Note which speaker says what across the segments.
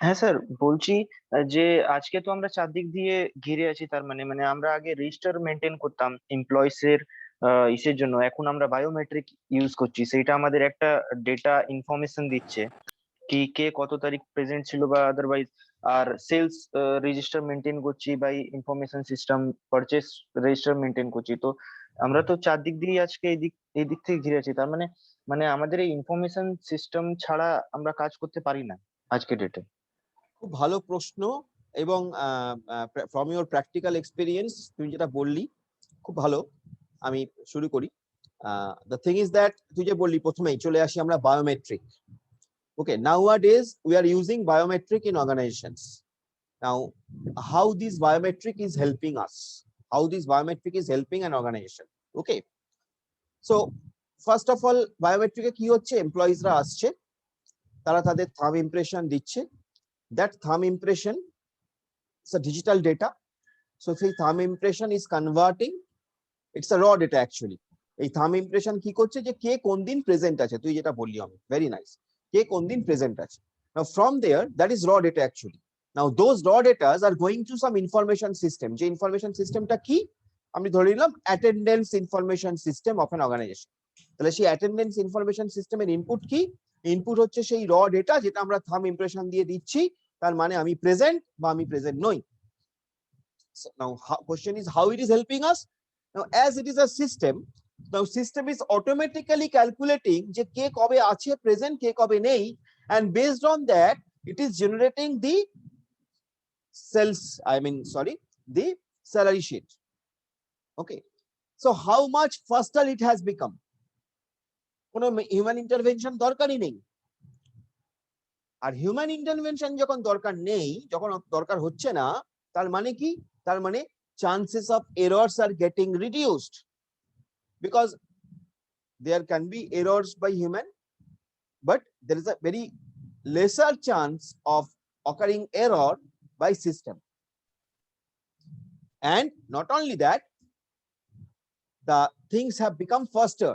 Speaker 1: হ্যাঁ স্যার, বলছি যে আজকে তো আমরা চারদিক দিয়ে ঘিরে আছি, তার মানে মানে আমরা আগে রেজিস্টার মেনটেন করতাম এমপ্লয়িজ এর ইসের জন্য, এখন আমরা বায়োমেট্রিক ইউজ করছি। সেইটা আমাদের একটা ডেটা ইনফরমেশন দিচ্ছে কি কে কত তারিখ প্রেজেন্ট ছিল বা আদারওয়াইজ। আর সেলস রেজিস্টার মেনটেন করছি by information system, purchase register maintain করছি। তো আমরা তো চারদিক দিয়ে আজকে এই দিক থেকে ঘিরে আছি, তার মানে মানে আমাদের এই ইনফরমেশন সিস্টেম ছাড়া আমরা কাজ করতে পারি না আজকে ডেটে।
Speaker 2: খুব ভালো প্রশ্ন। এবং ফ্রম ইউর প্র্যাকটিক্যাল এক্সপিরিয়েন্স তুমি যেটা বললি খুব ভালো। আমি শুরু করি। দ্য থিং ইজ দ্যাট তুই যে বললি প্রথমেই চলে আসি আমরা biometric. Okay, nowadays we are using biometric in organizations. Now, how this biometric is helping us? How this biometric is helping an organization? Okay, so first of all, biometric কি হচ্ছে, employees রা আসছে, তারা তাদের থাম ইমপ্রেশন দিচ্ছে। That thumb impression is a digital data. So if a thumb impression is converting, it's a raw data actually. এই থাম ইমপ্রেশন কি করছে যে কে কোন দিন প্রেজেন্ট আছে, তুই যেটা বললি আমি, ভেরি নাইস, কে কোন দিন প্রেজেন্ট আছে। Now from there, that is raw data actually. Now those raw data are going to some information system. যে ইনফরমেশন সিস্টেমটা কি, আমি ধরে নিলাম attendance information system of an organization. তাহলে সেই অ্যাটেন্ডেন্স ইনফরমেশন সিস্টেমের ইনপুট কি? ইনপুট হচ্ছে সেই র ডেটা যেটা আমরা থাম ইমপ্রেশন দিয়ে দিচ্ছি, তার মানে আমি প্রেজেন্ট বা আমি প্রেজেন্ট নই। Now question is how it is helping us. Now as it is a system, now system is automatically calculating যে কে কবে আছে প্রেজেন্ট, কে কবে নেই, and based on that it is generating the the salary sheet. Okay, so how much faster it has become. কোনো human intervention দরকারই নেই। আর human intervention যখন দরকার নেই, যখন দরকার হচ্ছে না, তার মানে কি? তার মানে chances of errors are getting reduced, because there can be errors by human, but there is a very lesser chance of occurring error by system. And not only that, the things have become faster.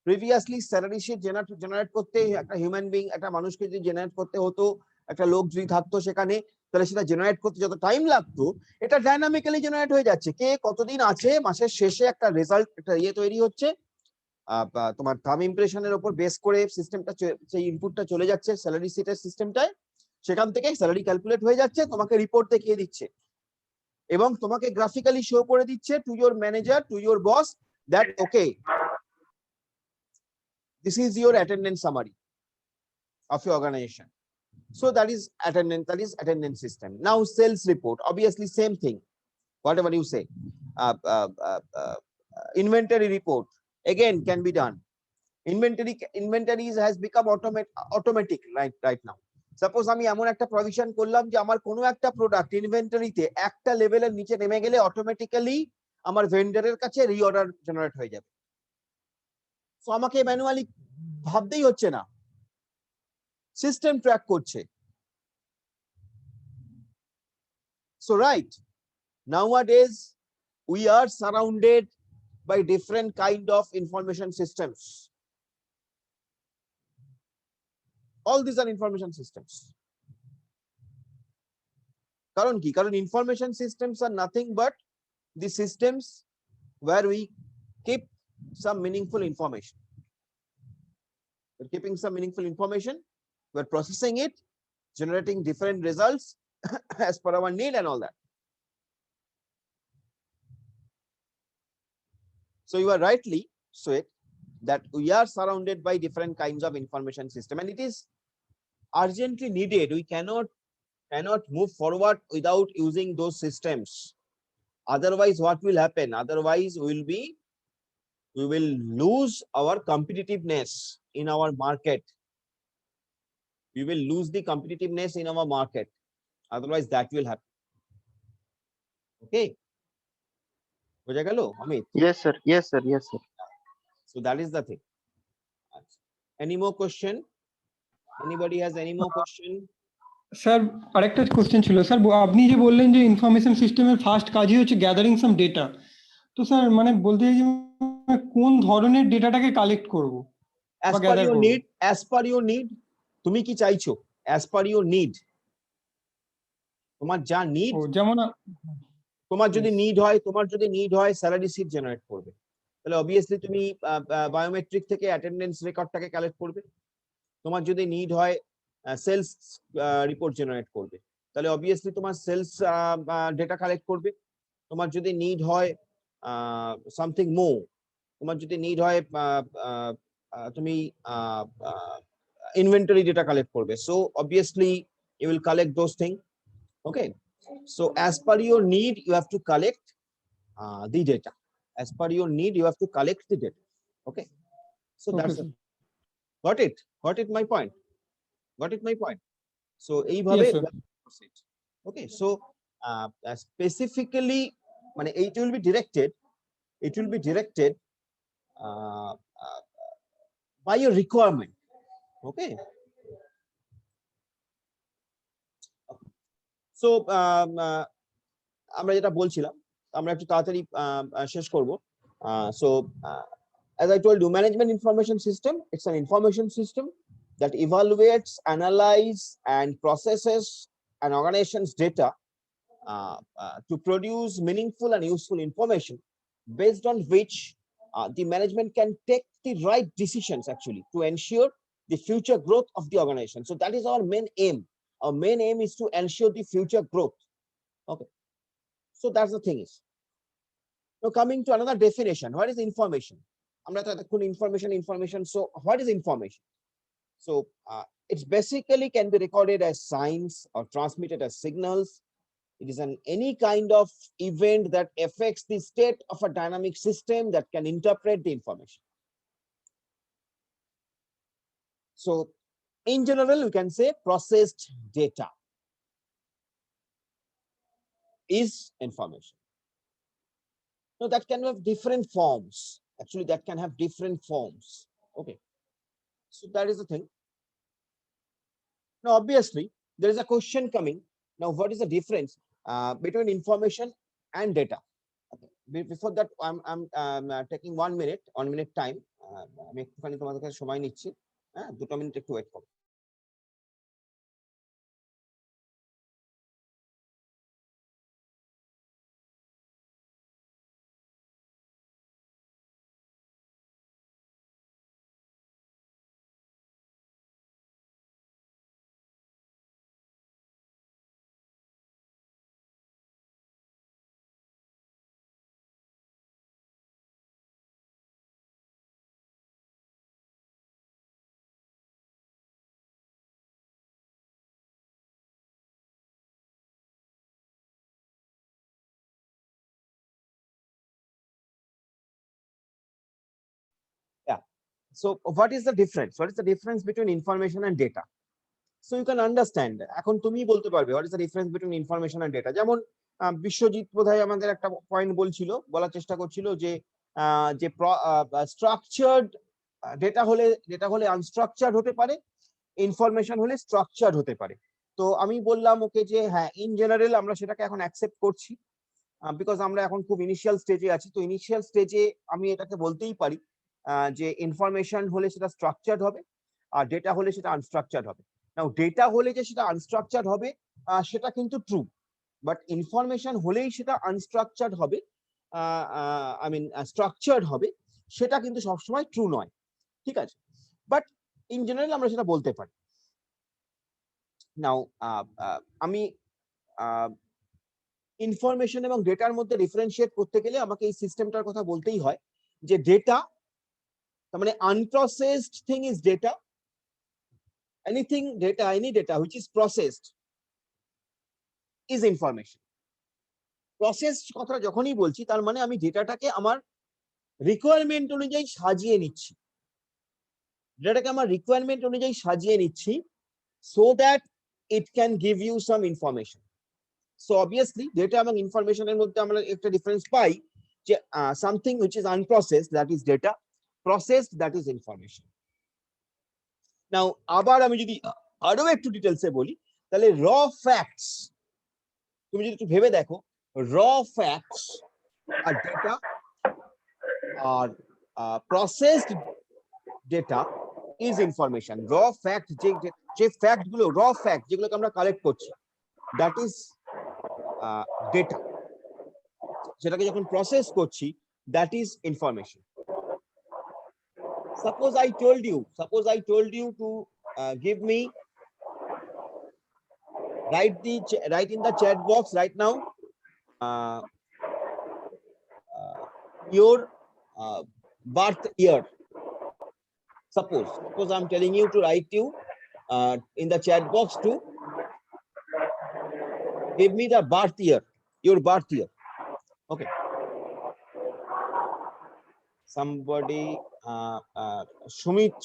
Speaker 2: Previously salary sheet generate করতে একটা human being, একটা মানুষকে যদি generate করতে হতো, একটা লোক যদি থাকতো সেখানে, তাহলে সেটা জেনারেট করতে যত টাইম লাগতো, এটা ডাইনামিক্যালি জেনারেট হয়ে যাচ্ছে। কে কতদিন আছে, মাসের শেষে একটা রেজাল্ট, একটা তৈরি হচ্ছে, তোমার থাম ইমপ্রেশনের উপর বেস করে সিস্টেমটা, সেই ইনপুটটা চলে যাচ্ছে স্যালারি শিটের সিস্টেমটায়, সেখান থেকে স্যালারি ক্যালকুলেট হয়ে যাচ্ছে, তোমাকে রিপোর্ট দেখিয়ে দিচ্ছে এবং তোমাকে গ্রাফিক্যালি শো করে দিচ্ছে to your manager, to your boss, that okay, this is your attendance summary of your organization. So that is attendance system. Now sales report, obviously same thing, whatever you say. Inventory report again can be done. Inventories has become automatic right now. Suppose আমি এমন একটা provision করলাম যে আমার কোনো একটা product ইনভেন্টরিতে একটা লেভেলের নিচে নেমে গেলে অটোমেটিক্যালি আমার ভেন্ডারের কাছে রিঅর্ডার জেনারেট হয়ে যাবে। সো আমাকে ম্যানুয়ালি ভাবতেই হচ্ছে না, সিস্টেম ট্র্যাক করছে। So right, nowadays we are surrounded by different kind of information systems. All these are information systems. কারণ কি? কারণ information systems are nothing but the systems where we keep some meaningful information. We're keeping some meaningful information, we're processing it, generating different results as per our need and all that. So you are rightly said that we are surrounded by different kinds of information system, and it is urgently needed. We cannot move forward without using those systems. Otherwise what will happen? Otherwise we will lose our competitiveness in our market. We will lose the competitiveness in our market. Otherwise that will happen. Okay, বোঝা গেল Amit?
Speaker 1: Yes sir, yes sir, yes sir.
Speaker 2: So that is the thing. Any more question? Anybody has any more question?
Speaker 3: Sir আরেকটা question ছিল sir, আপনি যে বললেন যে information সিস্টেমের first কাজই হচ্ছে গ্যাদারিং সাম ডেটা, তো স্যার মানে বলতে চাইছি কোন ধরনের ডেটাটাকে কালেক্ট করব?
Speaker 2: As per your need, তুমি কি চাইছো, as per your need, তোমার যা নিড,
Speaker 3: ও যেমন
Speaker 2: তোমার যদি
Speaker 3: Yes.
Speaker 2: নিড হয় স্যালারি শিট জেনারেট করবে, তাহলে অবভিয়াসলি তুমি বায়োমেট্রিক থেকে অ্যাটেন্ডেন্স রেকর্ডটাকে কালেক্ট করবে। তোমার যদি নিড হয় সেলস রিপোর্ট জেনারেট করবে, তাহলে অবভিয়াসলি তোমার সেলস ডেটা কালেক্ট করবে। তোমার যদি নিড হয় সামথিং মোর, তোমার যদি নিড হয় তুমি ইনভেন্টরি ডেটা কালেক্ট করবে, so obviously you will collect those thing. Okay, so as per your need you have to collect the data. As per your need you have to collect the data. Okay, so
Speaker 3: Okay,
Speaker 2: that's
Speaker 3: sir.
Speaker 2: got it my point, so এইভাবে
Speaker 3: Yes, sir.
Speaker 2: proceed. Okay, so specifically মানে it will be directed uh, uh, by your requirement. Okay, so আমরা যেটা বলছিলাম আমরা একটু তাড়াতাড়ি শেষ করব। So as I told you, management information system, it's an information system that evaluates, analyze and processes an organization's data to produce meaningful and useful information based on which the management can take the right decisions actually to ensure the future growth of the organization. So that is our main aim. Our main aim is to ensure the future growth. Okay, so that's the thing is. Now coming to another definition, what is information? আমরা তো এতক্ষণ information, so what is information? So it's basically can be recorded as signs or transmitted as signals. It is any kind of event that affects the state of a dynamic system that can interpret the information. So in general we can say processed data is information. No, that can have different forms. Actually, that can have different forms. Okay, so that is the thing. Now, obviously, there is a question coming. Now, what is the difference between information and data? Okay. Before that, I'm taking 1 minute time. আমি একটুখানি তোমাদের কাছে সময় নিচ্ছি, হ্যাঁ 2 minute একটু wait করো। So what is the difference? What is the difference between information and data? So you can understand. এখন তুমি বলতে পারবে what is the difference between information and data? যেমন বিশ্বজিৎ বোধহয় আমাদের একটা পয়েন্ট বলার চেষ্টা করছিল যে যে স্ট্রাকচার্ড ডেটা হলে আনস্ট্রাকচার্ড হতে পারে, ইনফরমেশন হলে স্ট্রাকচার্ড হতে পারে। তো আমি বললাম ওকে যে হ্যাঁ ইন জেনারেল আমরা সেটাকে এখন অ্যাকসেপ্ট করছি, বিকজ আমরা এখন খুব ইনিশিয়াল স্টেজে আছি। তো ইনিশিয়াল স্টেজে আমি এটাকে বলতেই পারি যে ইনফরমেশন হলে সেটা স্ট্রাকচার্ড হবে আর ডেটা হলে সেটা আনস্ট্রাকচার্ড হবে। নাও ডেটা হলে যে সেটা আনস্ট্রাকচার্ড হবে সেটা কিন্তু ট্রু, বাট ইনফরমেশন হলেই সেটা আনস্ট্রাকচার্ড হবে, আই মিন স্ট্রাকচার্ড হবে, সেটা কিন্তু সবসময় ট্রু নয়। ঠিক আছে, বাট ইন জেনারেল আমরা সেটা বলতে পারি। নাও আমি ইনফরমেশন এবং ডেটার মধ্যে ডিফারেন্সিয়েট করতে গেলে আমাকে এই সিস্টেমটার কথা বলতেই হয় যে ডেটা তার মানে unprocessed thing is data, anything data, any data which is processed is information. Processed কথা যখনই বলছি তার মানে আমি ডেটাটাকে আমার রিকোয়ারমেন্ট অনুযায়ী সাজিয়ে নিচ্ছি, ডেটাটাকে আমার রিকোয়ারমেন্ট অনুযায়ী সাজিয়ে নিচ্ছি so that it can give you some information. So obviously data এবং ইনফরমেশনের মধ্যে আমরা একটা ডিফারেন্স পাই যে something which is unprocessed, that is data, processed, that is information. Now আবার আমি যদি আরো একটু ডিটেইলসে বলি তাহলে র ফ্যাক্টস, তুমি যদি একটু ভেবে দেখো র ফ্যাক্টস আর ডেটা আর processed data is information. Raw fact যে ফ্যাক্ট গুলো র ফ্যাক্ট যেগুলোকে আমরা কালেক্ট করছি, দ্যাট ইজ ডেটা, সেটাকে যখন প্রসেস করছি, that is information. Suppose I told you to give me, write in the chat box right now your birth year. Suppose I'm telling you to write you in the chat box to give me the birth year, your birth year. Okay. Somebody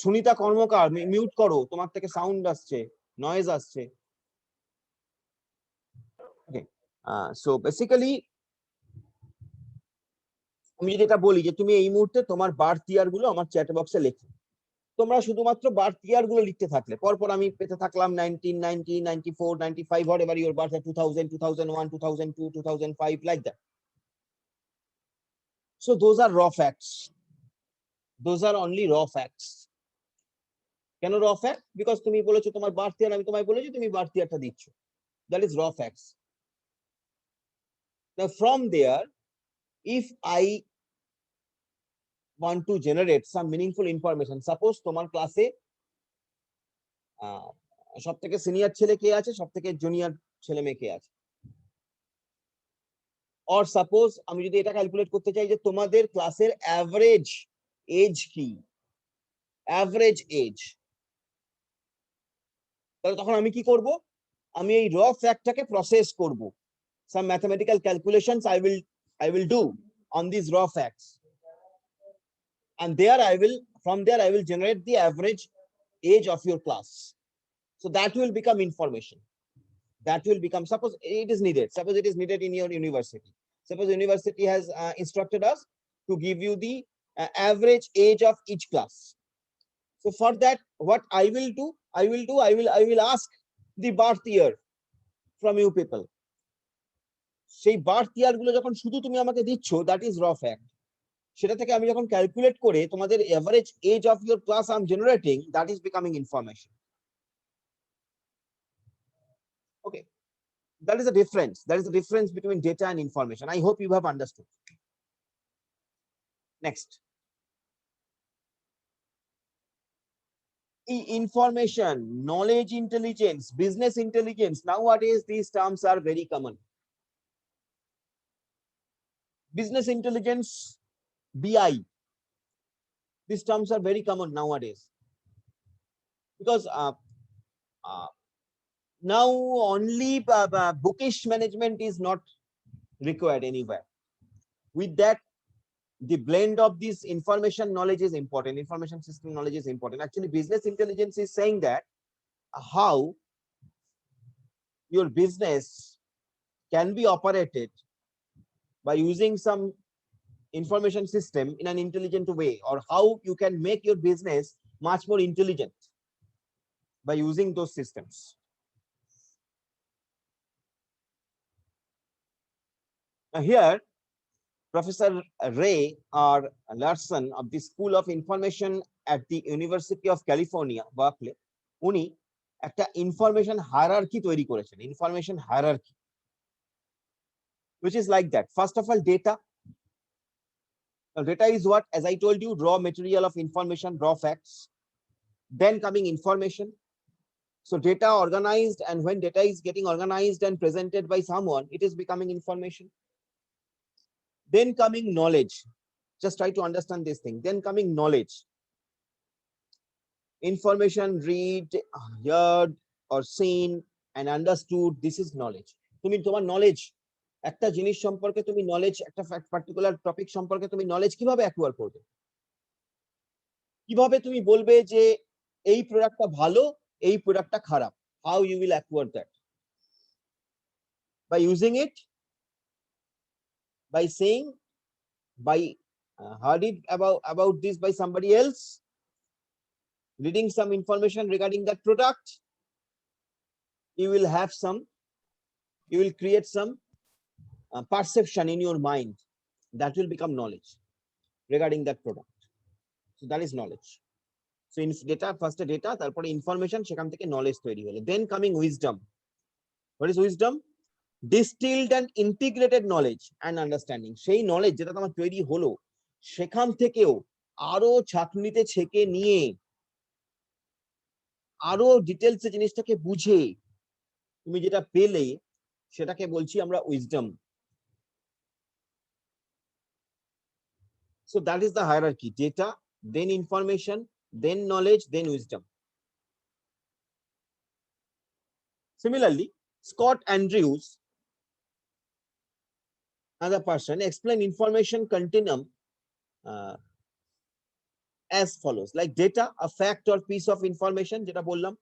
Speaker 2: Sunita Karmakar, mute করো, তোমার থেকে sound আসছে, noise আসছে। ওকে, so basically আমি যদি এটা বলি যে তুমি এই মুহূর্তে তোমার বার্থ ইয়ার গুলো আমার চ্যাট বক্সে লেখো, তোমরা শুধুমাত্র বার্থ ইয়ার গুলো লিখতে থাকলে পরপর আমি পেতে থাকলাম 1990, 94, 95, whatever your birth, 2000, 2001, 2002, 2005, like that. So those are raw facts. Those are only raw facts. কেন র ফ্যাক্ট? বিকজ তুমি বলেছো তোমার বার্থ ইয়ার, আমি তোমায় বলেছি তুমি বার্থ ইয়ারটা দিচ্ছ, দ্যাট ইজ র facts. Now from there, if I want to generate some meaningful information, suppose তোমার ক্লাসে সব থেকে সিনিয়র ছেলে কে আছে, সব থেকে জুনিয়র ছেলে মেয়ে কে আছে, or suppose আমি যদি এটা ক্যালকুলেট করতে চাই যে তোমাদের ক্লাসের অ্যাভারেজ এজ কি, অ্যাভারেজ এজ, তাহলে তখন আমি কি করব? আমি এই র ফ্যাক্টটাকে প্রসেস করব। Some mathematical calculations I will do on these raw facts, and from there I will generate the average age of your class. So that will become information. That will become, suppose it is needed in your university. Suppose university has instructed us to give you the average age of each class. So for that, what I will ask the birth year from you people. সেই birth ইয়ার গুলো যখন শুধু তুমি আমাকে দিচ্ছ, that is র fact. সেটা থেকে আমি যখন ক্যালকুলেট করে তোমাদের average age of your class I am generating, that is becoming information. Okay, that is the difference between data and information. I hope you have understood. Next, information, knowledge intelligence, business intelligence, nowadays these terms are very common. Business intelligence, BI, these terms are very common nowadays, because now only bookish management is not required anywhere. With that, the blend of this information knowledge is important, information system knowledge is important. Actually, business intelligence is saying that how your business can be operated by using some information system in an intelligent way, or how you can make your business much more intelligent by using those systems. Now here, Professor Ray or Larson of the School of Information at the University of California, Berkeley, উনি একটা information hierarchy তৈরি করেছেন, information hierarchy, which is like that. First of all, data. Now, data is what? As I told you, raw material of information, raw facts. Then coming information. So data organized, and when data is getting organized and presented by someone, it is becoming information. Then coming knowledge. Just try to understand this thing. Then coming knowledge. Information read, heard, or seen and understood. This is knowledge. তুমি তোমার knowledge, একটা জিনিস সম্পর্কে তুমি knowledge, একটা particular topic সম্পর্কে তুমি knowledge কিভাবে অ্যাকুয়ার করবে? কিভাবে তুমি বলবে যে এই প্রোডাক্টটা ভালো, এই প্রোডাক্টটা খারাপ? How you will acquire that? By using it, by saying, by heard it about this by somebody else, reading some information regarding that product, you will have some, you will create some perception in your mind that will become knowledge regarding that product. So that is knowledge. So in data, first data, তারপরে information, সেখান থেকে knowledge তৈরি হলো. Then coming wisdom. What is wisdom? Distilled and integrated knowledge and understanding, সেই knowledge যেটা তোমার তৈরি হলো সেখান থেকেও আরো ছাঁকনিতে ছেঁকে নিয়ে আরো ডিটেলসে জিনিসটাকে বুঝে তুমি যেটা পেলে সেটাকে বলছি আমরা wisdom. So that is the hierarchy: data, then information, then knowledge, then wisdom. Similarly, Scott Andrews, another person, explained information continuum as follows: like data, a fact or piece of information, jeta bollam,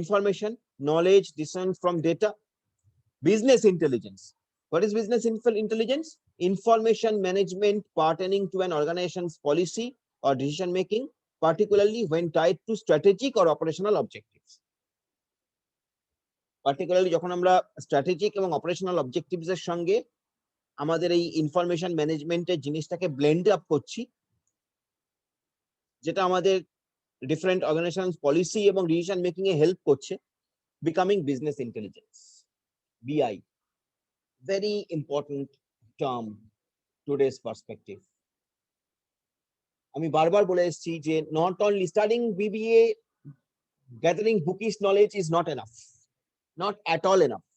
Speaker 2: information, knowledge discerned from data. Business intelligence. What is business intelligence? Information management pertaining to an organization's policy or decision making, particularly when tied to strategic or operational objectives. Particularly যখন আমরা strategic এবং operational objectives এর সঙ্গে আমাদের এই information ম্যানেজমেন্টের জিনিসটাকে blend up করছি, যেটা আমাদের ডিফারেন্ট অর্গানাইজেশনস পলিসি এবং ডিসিশন মেকিং এ হেল্প করছে, বিকামিং বিজনেস ইন্টেলিজেন্স, বিআই। Very important term today's perspective. আমি বারবার বলে এসেছি যে not only studying BBA, gathering bookish knowledge is not enough, not at all enough.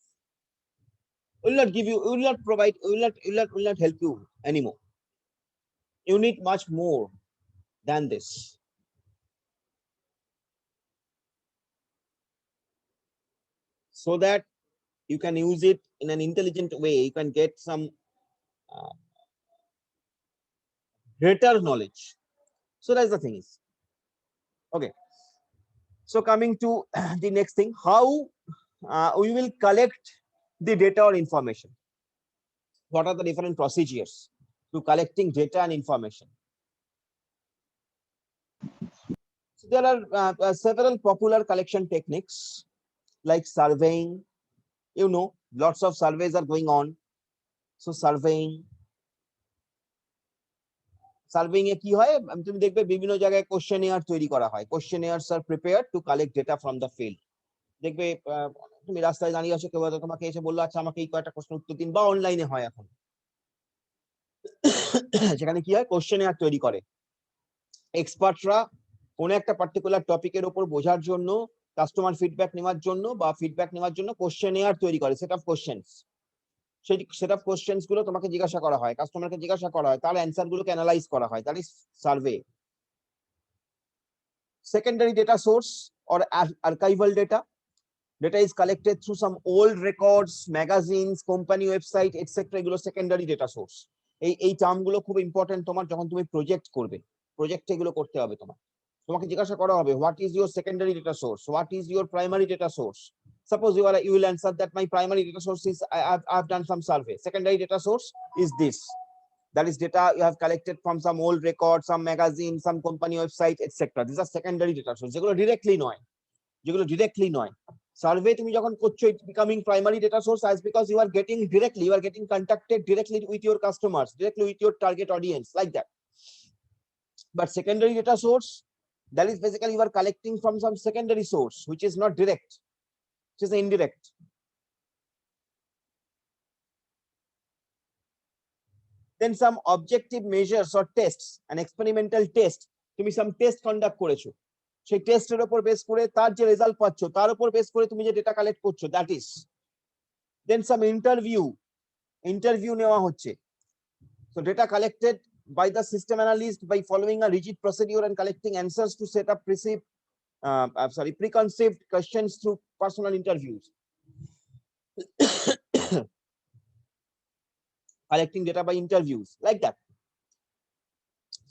Speaker 2: Will not give you, will not provide, will not help you anymore. You need much more than this. So that you can use it in an intelligent way, you can get some greater knowledge. So that's the thing is. Okay. So coming to the next thing, how we will collect the data or information. What are the different procedures to collecting data and information? So there are several popular collection techniques like surveying. You know, lots of surveys are going on. So surveying এ কি হয়, তুমি দেখবে বিভিন্ন জায়গায় questionnaire তৈরি করা হয়। Questionnaires are prepared to collect data from the field. দেখবে তুমি রাস্তায় দাঁড়িয়ে আছো, কেউ হয়তো তোমাকে এসে বললো আচ্ছা আমাকে এই কয়েকটা প্রশ্ন উত্তর দিন, বা অনলাইনে হয় এখন, সেখানে কি হয় কোশ্চেনিয়ার তৈরি করে এক্সপার্টরা কোন একটা পার্টিকুলার টপিকের উপর বোঝার জন্য, কাস্টমার ফিডব্যাক নেওয়ার জন্য বা ফিডব্যাক নেওয়ার জন্য কোশ্চেনিয়ার তৈরি করে, সেট অফ কোশ্চেনস। সেই সেট অফ কোশ্চেনস গুলো তোমাকে জিজ্ঞাসা করা হয়, কাস্টমারকে জিজ্ঞাসা করা হয়, তার অ্যান্সার গুলোকে অ্যানালাইজ করা হয়, that is survey. Secondary data source or archival data. Data is collected through some old records, magazines, company website, etc. এগুলো secondary data source. এই টার্ম গুলো খুব ইম্পর্টেন্ট তোমার যখন তুমি প্রজেক্ট করবে। প্রজেক্টে এগুলো করতে হবে তোমার। তোমাকে জিজ্ঞাসা করা হবে what is your secondary data source, what is your primary data source. Suppose you will answer that my primary data source is I've done some survey. Secondary data source is this. That is data you have collected from some old record, some magazine, some company website, etc. These are secondary data sources. যেগুলো directly নয়, survey তুমি যখন করছো, it becoming primary data source as because you are getting contacted directly with your customers, directly with your target audience, like that. But secondary data source, that is basically you are collecting from some secondary source which is not direct, which is indirect. Then some objective measures or tests, an experimental test, তুমি some test conduct করেছো, সেই টেস্টের উপর base করে তার যে result পাচ্ছ তার উপর বেস করে তুমি যে ডেটা কালেক্ট করছো, that is. Then some interview নেওয়া হচ্ছে। So data collected by the system analyst by following a rigid procedure and collecting answers to set up preconceived questions through personal interviews. Collecting data by interviews, like that.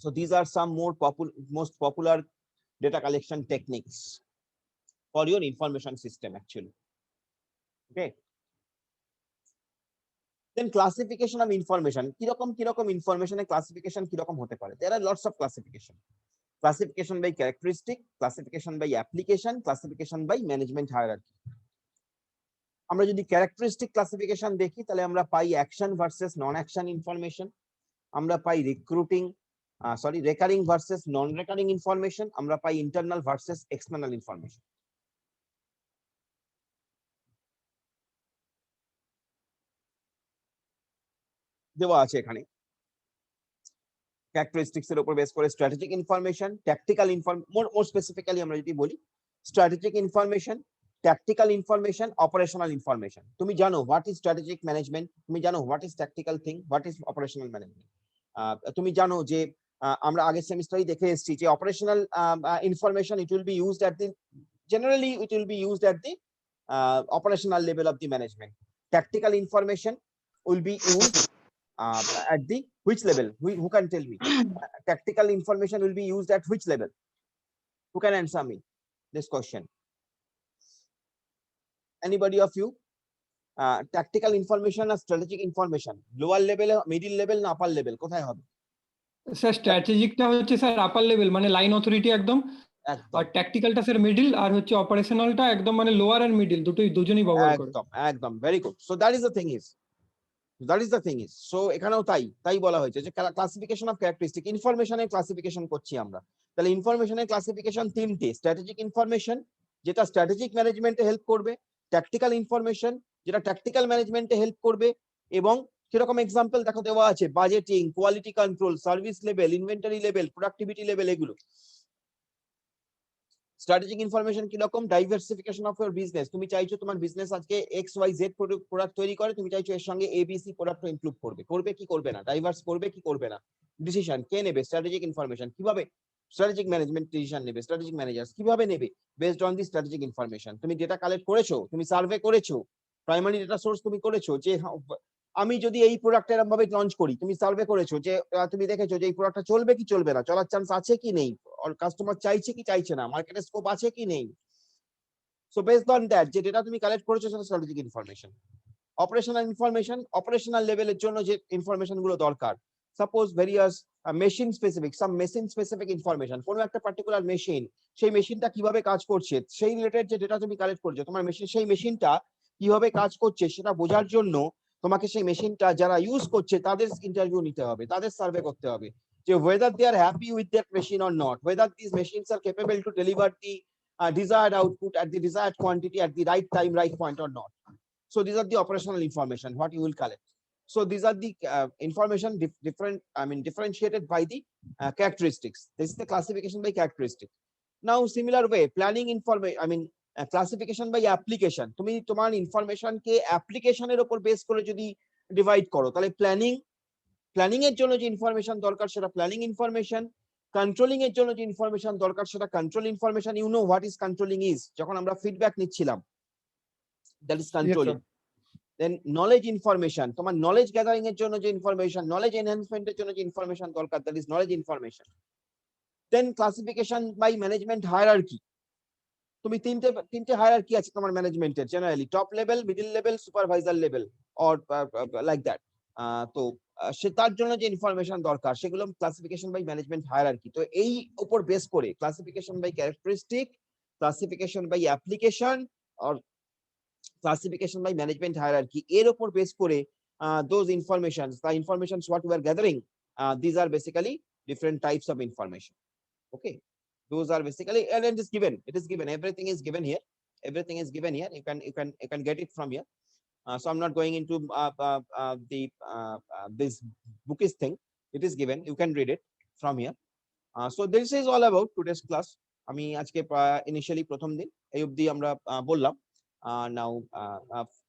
Speaker 2: So these are some most popular data collection techniques for your information system actually. Okay. Then classification of information. কিরকম information এর classification কিরকম হতে পারে? There are lots of classification. Classification by characteristic, classification by application, classification by management hierarchy. আমরা যদি characteristic classification দেখি তাহলে আমরা পাই action versus non-action information, আমরা পাই recurring versus non-recurring information, আমরা পাই internal versus external information. দেওয়া আছে এখানে ক্যারেক্টারিস্টিক্স এর উপর বেস করে স্ট্র্যাটেজিক ইনফরমেশন, ট্যাকটিক্যাল মোর স্পেসিফিক্যালি আমরা যদি বলি strategic information, tactical information, operational information. তুমি জানো হোয়াট ইজ স্ট্র্যাটেজিক ম্যানেজমেন্ট, তুমি জানো what is tactical thing, what is operational management. তুমি জানো যে আমরা আগের সেমিস্টারেই দেখে এসেছি যে operational information it will be used at the generally it will be used at the operational level of the management. Tactical information will be used at the which level? Who can tell me? Tactical information will be used at which level? Who can answer me this question? Anybody of you? Tactical information or strategic information, lower level, middle level না upper level, কোথায় হবে?
Speaker 3: Sir স্ট্র্যাটেজিকটা হচ্ছে sir আপার level মানে line authority একদম,
Speaker 2: একদম
Speaker 3: আর ট্যাকটিক্যালটা sir middle, আর হচ্ছে অপারেশনালটা একদম মানে লোয়ার আর মিডল দুজনেই ব্যবহার করে।
Speaker 2: একদম very good. So that is the thing is so এখানেও তাই বলা হয়েছে যে ক্লাসিফিকেশন অফ ক্যারেক্টারিস্টিক ইনফরমেশনের ক্লাসিফিকেশন করছি আমরা। তাহলে ইনফরমেশনের ক্লাসিফিকেশন তিনটে, স্ট্র্যাটেজিক ইনফরমেশন যেটা স্ট্র্যাটেজিক ম্যানেজমেন্টে হেল্প করবে, ট্যাকটিক্যাল ইনফরমেশন যেটা ট্যাকটিক্যাল ম্যানেজমেন্টে হেল্প করবে, এবং কিরকম এক্সাম্পল দেখো দেওয়া আছে budgeting, quality control, service level, inventory level, productivity level, এগুলো। স্ট্র্যাটেজিক ইনফরমেশন কি রকম? ডাইভার্সিফিকেশন অফ ইওর বিজনেস, তুমি চাইছো তোমার বিজনেস আজকে XYZ প্রোডাক্ট তৈরি করে, তুমি চাইছো এর সঙ্গে ABC প্রোডাক্ট ইনক্লুড করবে কি করবে না, ডাইভার্স করবে কি করবে না, ডিসিশন কে নেবে, স্ট্র্যাটেজিক ইনফরমেশন কিভাবে, স্ট্র্যাটেজিক ম্যানেজমেন্ট ডিসিশন নেবে, স্ট্র্যাটেজিক ম্যানেজার্স কিভাবে নেবে based on the strategic information. তুমি ডেটা কালেক্ট করেছো, তুমি সার্ভে করেছো, প্রাইমারি ডেটা সোর্স তুমি করেছো যে আমি যদি এই প্রোডাক্ট এরকম ভাবে লঞ্চ করি, তুমি সার্ভে করেছো যে তুমি দেখেছো যে এই প্রোডাক্টটা চলবে কি চলবে না, চলার চান্স আছে কি নেই, কাস্টমার চাইছে কি চাইছে না, মার্কেটে স্কোপ আছে কি নেই। সো বেসড অন দ্যাট যে ডেটা তুমি কালেক্ট করেছো সেটা strategic information. Operational information, operational লেভেলের জন্য যে ইনফরমেশন গুলো দরকার, সাপোজ ভেরিয়াস মেশিন স্পেসিফিক, সাম মেশিন স্পেসিফিক ইনফরমেশন, কোনো একটা পার্টিকুলার মেশিন, সেই মেশিনটা কিভাবে কাজ করছে সেই রিলেটেড যে ডেটা তুমি কালেক্ট করছো, তোমার মেশিন সেই মেশিনটা কিভাবে কাজ করছে সেটা বোঝার জন্য তোমাকে সেই মেশিনটা যারা ইউজ করছে তাদের ইন্টারভিউ নিতে হবে, তাদের সার্ভে করতে হবে যে whether they are happy with that machine or not, whether these machines are capable to deliver the desired output at the desired quantity at the right time, right point or not. So these are the operational information what you will collect. So these are the information differentiated by the characteristics. This is the classification by characteristic. Now similar way planning information, classification by application, তুমি তোমার information কে অ্যাপ্লিকেশনের উপর base করে যদি divide করো তাহলে planning এর জন্য যে ইনফরমেশন দরকার সেটা প্ল্যানিং ইনফরমেশন, কন্ট্রোলিং এর জন্য যে ইনফরমেশন দরকার সেটা control information. You know what is controlling is, যখন আমরা ফিডব্যাক নিচ্ছিলাম, that is controlling. Then knowledge information, তোমার নলেজ গ্যাদারিং এর জন্য যে ইনফরমেশন, নলেজ এনহ্যান্সমেন্টের জন্য যে ইনফরমেশন দরকার, that is knowledge information. Then classification by management hierarchy, তুমি তিনটে হায়ারার্কি আছে তোমার ম্যানেজমেন্টের, generally top level, middle level, supervisor level or like that. তো সে তার জন্য যে ইনফরমেশন দরকার সেগুলো ক্লাসিফিকেশন বাই ম্যানেজমেন্ট হায়ারার্কি। তো এই উপর বেস করে classification by characteristic, classification by application or classification by management hierarchy, এর উপর বেস করে those informations, the informations what we are gathering, these are basically different types of information. Okay, those are basically, and it is given, everything is given here, you can get it from here. So I'm not going into this bookish thing, it is given, you can read it from here. So this is all about today's class. আমি আজকে initially প্রথম দিন এই অবধি আমরা বললাম। Now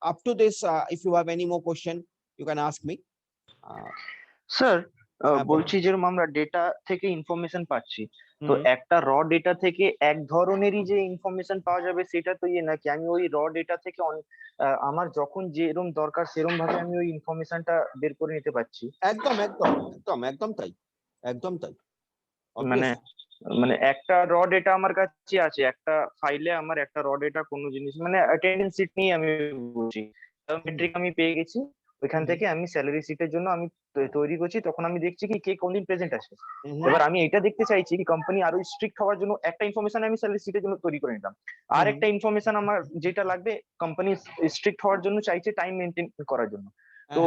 Speaker 2: up to this, if you have any more question you can ask me.
Speaker 1: Sir বলছি যেরকম আমরা ডেটা থেকে ইনফরমেশন পাচ্ছি, তো একটা র ডেটা থেকে এক ধরনেরই যে ইনফরমেশন পাওয়া যাবে সেটা তো ইয়ে নাকি আমি ওই র ডেটা থেকে আমার যখন যেরকম দরকার সেরকম ভাবে আমি ওই ইনফরমেশনটা বের করে নিতে পারছি?
Speaker 2: একদম তাই।
Speaker 1: মানে মানে একটা র ডেটা আমার কাছে আছে, একটা ফাইলে আমার একটা র ডেটা কোনো জিনিস মানে অ্যাটেন্ডেন্স শিট নিয়ে আমি বলছি, মেট্রিক আমি পেয়ে গেছি, ওইখান থেকে আমি স্যালারি শিটের জন্য আমি তৈরি করছি, তখন আমি দেখছি কি কে কোনদিন প্রেজেন্ট আছে। এবার আমি এটা দেখতে চাইছি কি কোম্পানি আরো স্ট্রিক্ট হওয়ার জন্য একটা ইনফরমেশন আমি স্যালারি শিটের জন্য তৈরি করে নিলাম, আর একটা ইনফরমেশন আমার যেটা লাগবে কোম্পানি স্ট্রিক্ট হওয়ার জন্য চাইছে টাইম মেনটেন করার জন্য। তো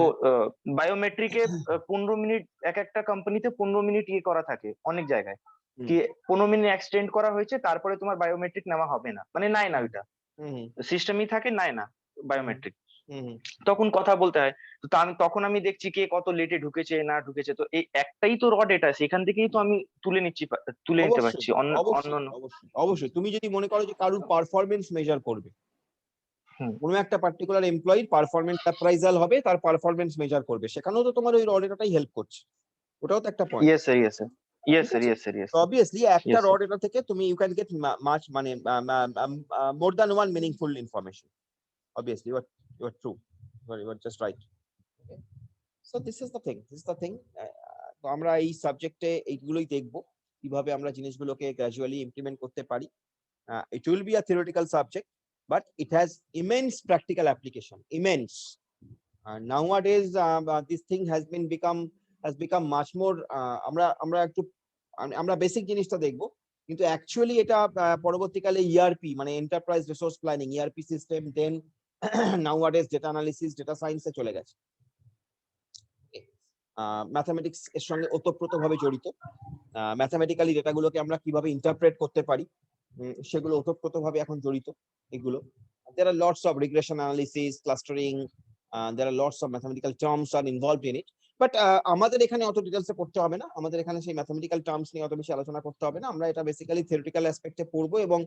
Speaker 1: বায়োমেট্রিকে 15 মিনিট, এক একটা কোম্পানিতে 15 মিনিট ইয়ে করা থাকে অনেক জায়গায়, কি 15 মিনিট এক্সটেন্ড করা হয়েছে, তারপরে তোমার বায়োমেট্রিক নেওয়া হবে না, মানে নেয় না, ওইটা সিস্টেমই থাকে, নেয় না বায়োমেট্রিক। তখন কথা বলতে হয়। তো তখন আমি দেখছি কে কত লেটে ঢুকেছে না ঢুকেছে, তো এই একটাই তো র ডেটা, সেখান থেকেই তো আমি তুলে নিতে
Speaker 2: অবশ্যই
Speaker 1: পারছি অন্য
Speaker 2: অবশ্যই
Speaker 1: অন্য
Speaker 2: অবশ্যই অবশ্যই তুমি যদি মনে করো যে কারোর পারফরমেন্স মেজার করবে,
Speaker 1: হুম।
Speaker 2: কোনো একটা পার্টিকুলার এমপ্লয়ির পারফরমেন্স অ্যাপ্রাইজাল হবে, তার পারফরমেন্স মেজার করবে, সেখানেও তো তোমার ওই র ডেটাটাই হেল্প করছে, ওটাও তো একটা point.
Speaker 1: Yes sir, yes sir, yes
Speaker 2: ঠিক
Speaker 1: স্যার,
Speaker 2: আছে,
Speaker 1: ইয়েস স্যার, ইয়েস
Speaker 2: তো অবভিয়াসলি একটা
Speaker 1: ইয়েস
Speaker 2: র
Speaker 1: স্যার।
Speaker 2: ডেটা থেকে তুমি ইউ ক্যান গেট মাচ মানে more than one meaningful information. Obviously, you are true. You are just right. Okay. So this is the thing. This is the thing. তো আমরা এই সাবজেক্টে এইগুলোই দেখবো কিভাবে আমরা জিনিসগুলোকে গ্র্যাজুয়ালি ইমপ্লিমেন্ট করতে পারি। It will be a theoretical subject, but it has immense practical application. Immense. Nowadays, this thing has become much more. আমরা একটু আমরা বেসিক জিনিসটা দেখবো, কিন্তু অ্যাকচুয়ালি এটা পরবর্তীকালে ইআরপি মানে enterprise resource planning, ERP system, then nowadays data analysis, data সায়েন্সে চলে গেছে। ম্যাথমেটিক্স এর সঙ্গে ওতপ্রোতভাবে জড়িত। ম্যাথমেটিক্যালি ডেটাগুলোকে আমরা কিভাবে ইন্টারপ্রেট করতে পারি সেগুলো ওতপ্রোতভাবে এখন জড়িত এগুলো। There are lots of regression analysis, clustering, there are lots of mathematical terms are involved in it. But আমাদের এখানে অত ডিটেলসে পড়তে হবে না, আমাদের এখানে সেই ম্যাথমেটিক্যাল টার্মস নিয়ে অত বেশি আলোচনা করতে হবে না। আমরা এটা বেসিক্যালি থিওরিটিক্যাল অ্যাসপেক্টে পড়বো এবং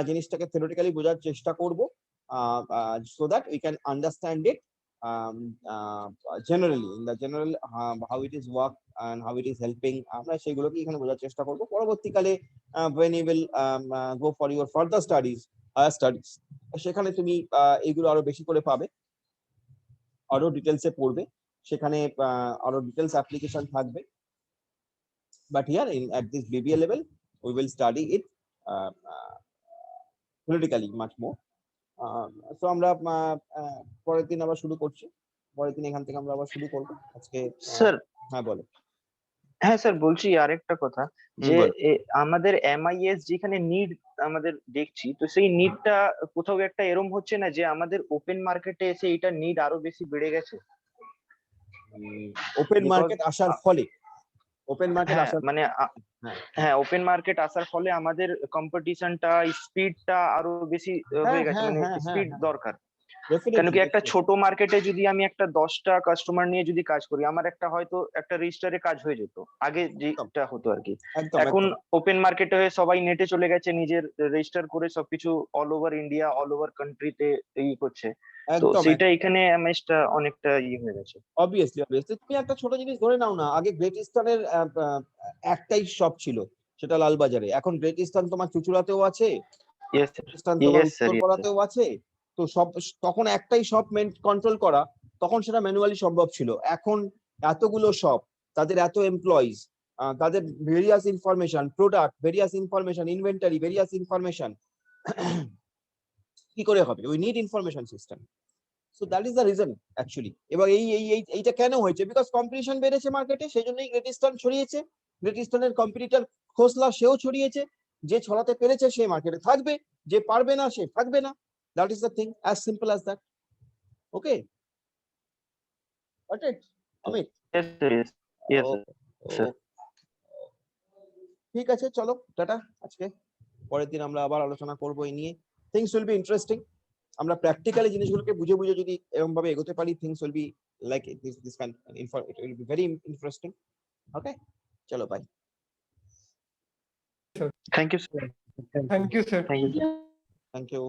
Speaker 2: জিনিসটাকে থিওরিটিক্যালি বোঝার চেষ্টা করব, so that we can understand it generally in the general how it is work and how it is helping, আমরা সেগুলোকে এখানে বোঝার চেষ্টা করব। পরবর্তীকালে when you will go for your further studies, higher studies, সেখানে তুমি এইগুলো আরো বেশি করে পাবে, আরো ডিটেলসে পড়বে, সেখানে আরো ডিটেলস অ্যাপ্লিকেশন থাকবে। But here at this BBA level we will study it theoretically much more. তো আমরা পরের দিন আবার শুরু করছি, পরের দিন এখান থেকে আমরা আবার শুরু করব আজকে।
Speaker 1: স্যার,
Speaker 2: হ্যাঁ বলো।
Speaker 1: হ্যাঁ স্যার, বলছি আরেকটা কথা, যে
Speaker 2: বলো।
Speaker 1: আমাদের এমআইএস যেখানে নিড আমাদের দেখছি, তো সেই নিডটা কোথাও একটা এরম হচ্ছে না যে আমাদের ওপেন মার্কেটে এসে এটা নিড আরো বেশি বেড়ে গেছে?
Speaker 2: ওপেন
Speaker 1: Because
Speaker 2: মার্কেট আসার ফলে, ওপেন মার্কেট
Speaker 1: হ্যাঁ
Speaker 2: আসার
Speaker 1: মানে
Speaker 2: হ্যাঁ
Speaker 1: হ্যাঁ, ওপেন মার্কেট আসার ফলে আমাদের কম্পিটিশনটা, স্পিডটা আরো বেশি
Speaker 2: হ্যাঁ
Speaker 1: হয়ে গেছে,
Speaker 2: হ্যাঁ
Speaker 1: মানে
Speaker 2: হ্যাঁ হ্যাঁ
Speaker 1: স্পিড দরকার। কেন
Speaker 2: ডেফিনেটলি
Speaker 1: কি একটা ছোট মার্কেটে যদি আমি একটা 10টা কাস্টমার নিয়ে যদি কাজ করি, আমার একটা হয়তো একটা রেজিস্টারে কাজ হয়ে যেত আগে যেটা হতো আর কি।
Speaker 2: একদম
Speaker 1: এখন
Speaker 2: একদম
Speaker 1: ওপেন মার্কেটে হয়ে সবাই নেটে চলে গেছে, নিজের রেজিস্টার করে সবকিছু all over India, all over কান্ট্রিতে করছে। তো
Speaker 2: একদম
Speaker 1: সেইটা এখানে এমএসটা অনেকটা হয়ে গেছে।
Speaker 2: অবভিয়াসলি তুমি একটা ছোট জিনিস ধরে নাও না, আগে গ্রেট ইস্টার্নের একটাই শপ ছিল, সেটা লালবাজারে। এখন গ্রেট ইস্টার্ন তোমার চুঁচুড়াতেও আছে,
Speaker 1: ইয়েস
Speaker 2: ইস্টার্ন তোমার
Speaker 1: ইয়েস স্যার,
Speaker 2: উত্তরপাড়াতেও আছে। তো সব তখন একটাই শপ কন্ট্রোল করা, তখন সেটা ম্যানুয়ালি সম্ভব ছিল। এখন এতগুলো শপ, তাদের এত এমপ্লয়িজ, তাদের various information, product various information, inventory various information, কি করে হবে? We need information system. So that is the reason actually. এবার এইটা কেন হয়েছে? বিকজ কম্পিটিশন বেড়েছে মার্কেটে, সেই জন্যই গ্রেট ইস্টার্ন ছড়িয়েছে। গ্রেট ইস্টার্নের কম্পিটিটর খোসলা, সেও ছড়িয়েছে। যে ছড়াতে পেরেছে সে মার্কেটে থাকবে, যে পারবে না সে থাকবে না। That is the thing, as simple as that. Okay, got it Amit?
Speaker 1: Yes sir, yes sir.
Speaker 2: ঠিক আছে, চলো টাটা। আজকে পরের দিন আমরা আবার আলোচনা করবো এই নিয়ে। Things will be interesting. আমরা প্র্যাকটিক্যালি জিনিসগুলোকে বুঝে বুঝে যদি এরকম ভাবে এগোতে পারি, things will be like this kind it will be very interesting. Okay, chalo bye.
Speaker 1: Thank you sir,
Speaker 3: thank you sir.
Speaker 1: Thank you.
Speaker 2: Thank you.